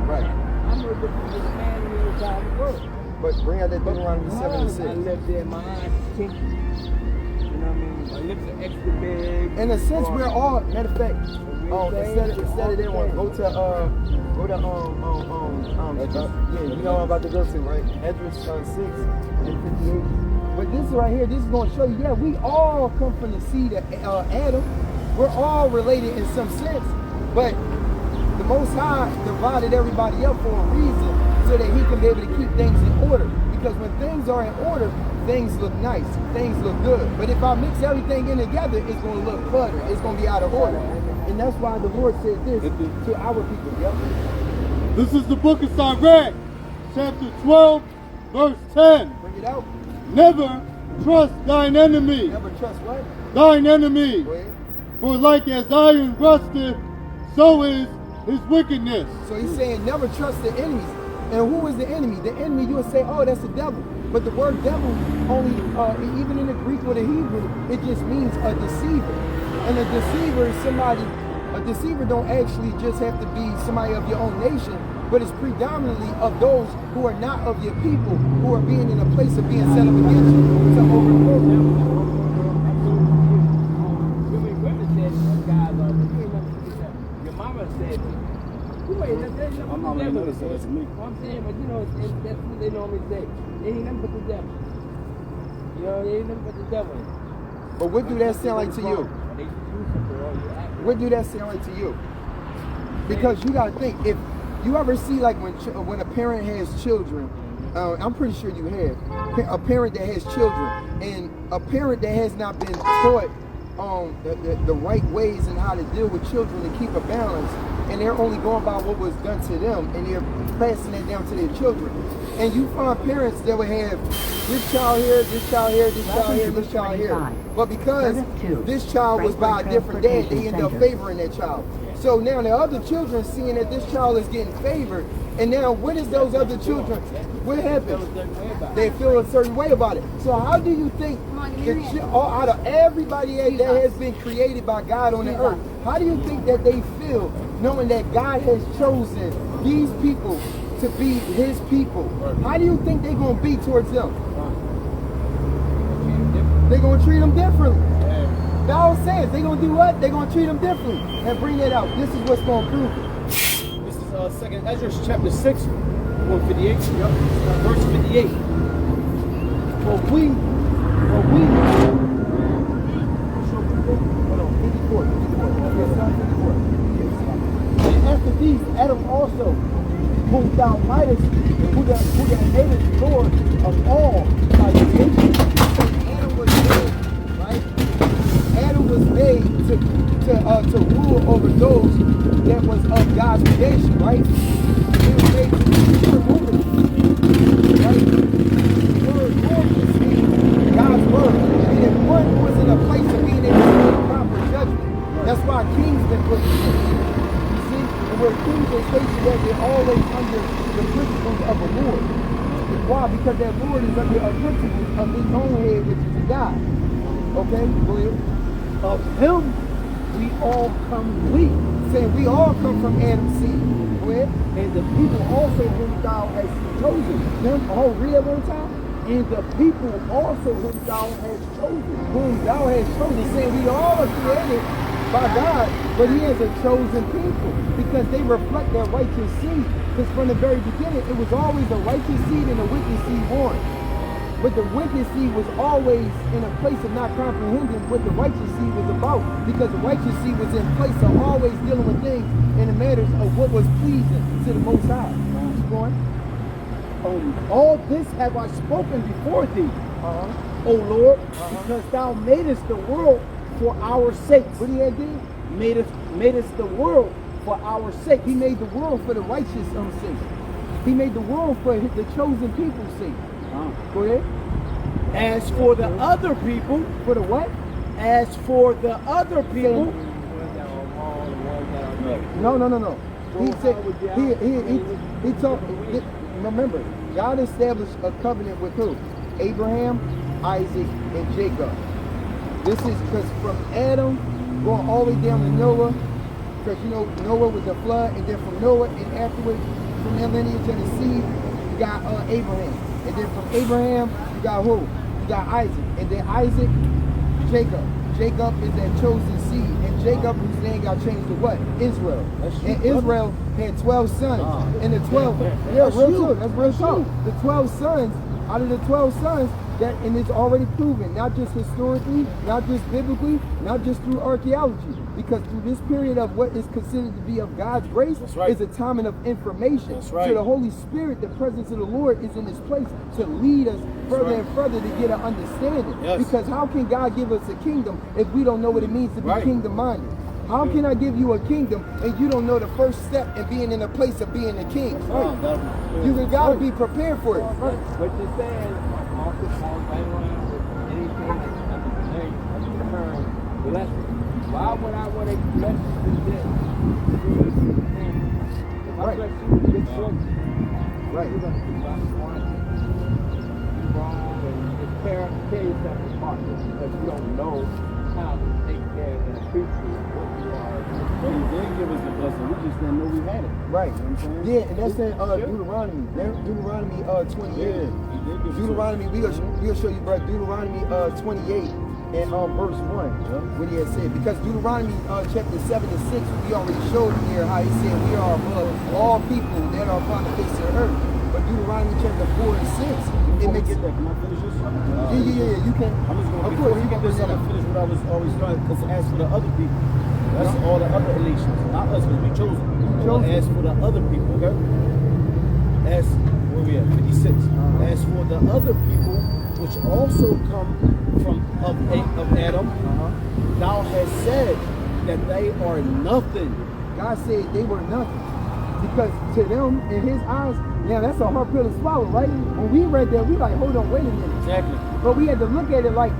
Right. I'm a man in the side of the world. But bring out that Deuteronomy 7 and 6. I live there, my eyes kinky. You know what I mean? My lips are extra big. In a sense, we're all, matter of fact, instead of that one, go to yeah, you know what I'm about to go to, right? Esdras 6 and 58. But this right here, this is going to show you, yeah, we all come from the seed of Adam. We're all related in some sense, but the Most High divided everybody up for a reason, so that he can be able to keep things in order. Because when things are in order, things look nice, things look good. But if I mix everything in together, it's going to look cluttered. It's going to be out of order. And that's why the Lord said this to our people. Yep. This is the book of Sirach, chapter 12, verse 10. Bring it out. Never trust thine enemy. Never trust what? Thine enemy. Go ahead. For like as iron rusteth, so is his wickedness. So he's saying never trust the enemies. And who is the enemy? The enemy, you would say, oh, that's the devil. But the word devil only, even in the Greek or the Hebrew, it just means a deceiver. And a deceiver is somebody, a deceiver don't actually just have to be somebody of your own nation, but it's predominantly of those who are not of your people, who are being in a place of being set up against you to overthrow them. Your mama said, I'm not going to say it's me. I'm saying, but you know, that's what they normally say. They ain't nothing but the devil. You know, they ain't nothing but the devil. But what do that sound like to you? What do that sound like to you? Because you got to think, if you ever see like when a parent has children, I'm pretty sure you have, a parent that has children, and a parent that has not been taught the right ways and how to deal with children to keep a balance, and they're only going by what was done to them, and they're passing that down to their children. And you find parents that would have this child here, this child here, this child here, this child here. But because this child was by a different dad, they end up favoring that child. So now the other children seeing that this child is getting favored, and now what is those other children? What happens? They feel a certain way about it. So how do you think that out of everybody that has been created by God on the earth, how do you think that they feel knowing that God has chosen these people to be his people? How do you think they're going to be towards them? They're going to treat them differently. The Bible says they're going to do what? They're going to treat them differently. And bring that out. This is what's going to prove it. This is 2nd Ezra chapter 6, 158, verse 58. For we, Hold on, 54. and after these, Adam also, whom thou mightest, who thou madest Lord of all thy creation. Adam was made, right? Adam was made to rule over those that was of God's creation, right? He was made to rule over them, right? The word Lord was God's word. And if one was in a place of being able to make proper judgment, that's why kings been put in place. You see? And where kings are stationed that they're always under the principles of a Lord. Why? Because that Lord is under a principle of his own head, which is God. Okay? Go ahead. Of him we all come we. Saying we all come from Adam's seed. Go ahead. And the people also whom thou hast chosen. Them all read at one time? And the people also whom thou hast chosen. Whom thou hast chosen. Saying we all are created by God, but he is a chosen people because they reflect that righteous seed. Because from the very beginning, it was always a righteous seed and a wicked seed born. But the wicked seed was always in a place of not comprehending what the righteous seed was about, because the righteous seed was in place of always dealing with things in the matters of what was pleasing to the Most High. Keep going. All this have I spoken before thee, O Lord, because thou madest the world for our sakes. What he had did? Madest the world for our sake. He made the world for the righteous sake. He made the world for the chosen people's sake. Go ahead. As for the other people, For the what? as for the other people, No. He said he talked. Remember, God established a covenant with who? Abraham, Isaac, and Jacob. This is because from Adam going all the way down to Noah, Because you know Noah was the flood, and then from Noah and afterwards, from that lineage of the seed, you got Abraham. And then from Abraham, you got who? You got Isaac. And then Isaac, Jacob. Jacob is that chosen seed. And Jacob, whose name got changed to what? Israel. And Israel had 12 sons. And the 12, yeah, real talk. That's real talk. The 12 sons, out of the 12 sons, that, and it's already proven, not just historically, not just biblically, not just through archaeology, because through this period of what is considered to be of God's grace is a timing of information. So the Holy Spirit, the presence of the Lord, is in this place to lead us further and further to get an understanding. Because how can God give us a kingdom if we don't know what it means to be kingdom-minded? How can I give you a kingdom and you don't know the first step in being in a place of being a king? You gotta be prepared for it. What you're saying, also falls right around with anything that's under the term blessing. Why would I want to bless you with this? If I bless you with this fortune, you're going to be wrong and just tear yourself apart because you don't know how to take care and appreciate what you are. Well, he did give us the blessing. We just didn't know we had it. Right. You know what I'm saying? Yeah, and that's in Deuteronomy. Deuteronomy 28. Deuteronomy, we gonna show you, bro. Deuteronomy 28 and verse 1. What he had said. Because Deuteronomy chapter 7 and 6, we already showed here how he said we are above all people that are upon the face of the earth. But Deuteronomy chapter 4 and 6, it makes get that. Can I finish this? Yeah, you can. I'm just gonna, of course, you can bring that up. Finish what I was always trying, because as for the other people, that's all the other nations, not us, because we chosen. As for the other people, as where we at, 56. As for the other people, which also come from of Adam, thou hast said that they are nothing. God said they were nothing. Because to them, in his eyes, now that's a hard pill to swallow, right? When we read that, we like, hold on, wait a minute. Exactly. But we had to look at it like,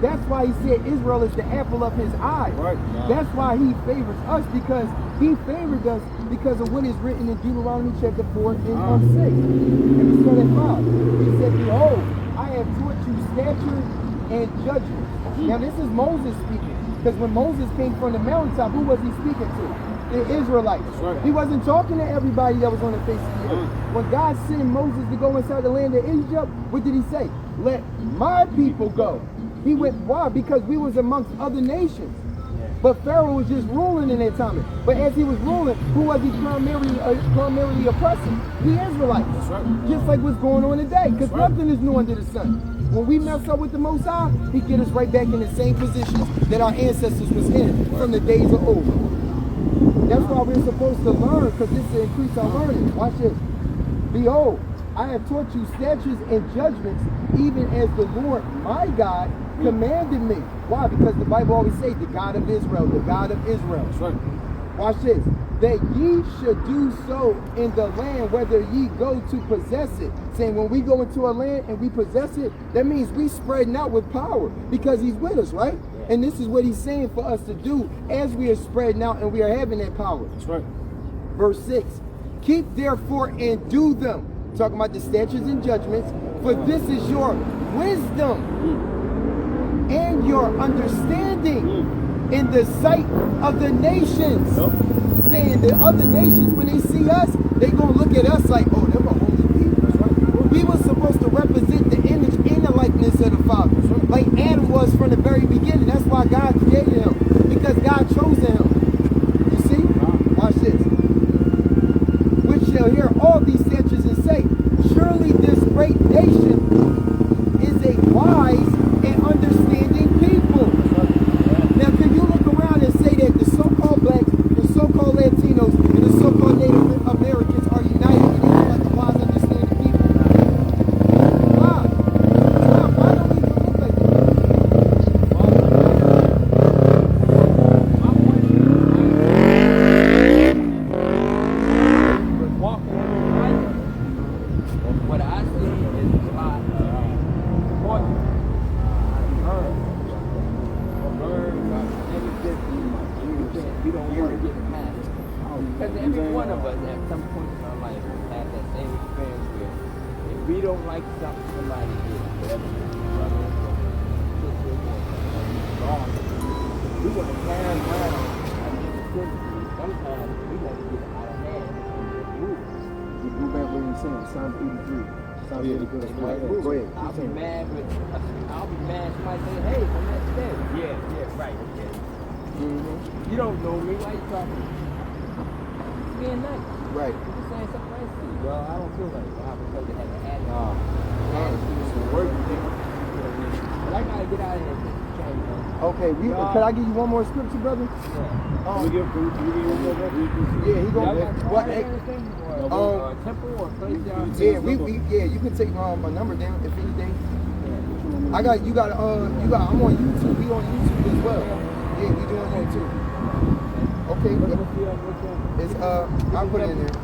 that's why he said Israel is the apple of his eye. Right. That's why he favors us, because he favored us because of what is written in Deuteronomy chapter 4 and 6. And we start at 5. He said, behold, I have taught you statutes and judgments. Now this is Moses speaking. Because when Moses came from the mountaintop, who was he speaking to? The Israelites. He wasn't talking to everybody that was on the face of the earth. When God sent Moses to go inside the land of Egypt, what did he say? Let my people go. He went, why? Because we was amongst other nations. But Pharaoh was just ruling in that time. But as he was ruling, who was he primarily oppressing? The Israelites. Just like what's going on today. Because nothing is new under the sun. When we mess up with the Most High, he get us right back in the same positions that our ancestors was in from the days of old. That's why we're supposed to learn, because this will increase our learning. Watch this. Behold, I have taught you statutes and judgments, even as the Lord my God commanded me. Why? Because the Bible always says the God of Israel, the God of Israel. That's right. Watch this. That ye should do so in the land, whether ye go to possess it. Saying when we go into a land and we possess it, that means we spreading out with power because he's with us, right? And this is what he's saying for us to do as we are spreading out and we are having that power. That's right. Verse 6. Keep therefore and do them. Talking about the statutes and judgments. For this is your wisdom and your understanding in the sight of the nations. Saying the other nations, when they see us, they gonna look at us like, oh, they're a holy people. That's right. We were supposed to represent the image and the likeness of the Father. Right. Like Adam was from the very beginning. That's why God created him. Because God chose him. You see? Watch this. Which shall hear all these statutes and say, surely this great nation is a wise and understanding people. Now, can you look around and say that the so-called blacks, the so-called Latinos, and the so-called Native Americans are united and they are like the wise, understanding people? Why? Why don't we even look like that? Walking on the right. What I see is a lot of we don't want to get past it. Because every one of us at some point in our life has that same experience where if we don't like something somebody did, whatever it is, brother or sister or wrong, we're going to carry around our negativity sometimes we let it get out of hand and move. You go back what you're saying, Psalm 83. Psalm 83. Go ahead. I'll be mad somebody say, hey, from that day. Yeah, right, okay. You don't know me, why you talking? Being nice. Right. You're just saying something nice to you. Well, I don't feel like that because they have an attitude. But I gotta get out of here and change, man. Okay, can I give you one more scripture, brother? Yeah. Can we give one more verse? Yeah, he Y'all gonna got what? anything? Or temple or place y'all? Yeah, you can take my number down if anything. I'm on YouTube. We on YouTube as well. Yeah, we doing YouTube. Okay, it's I'll put it in there.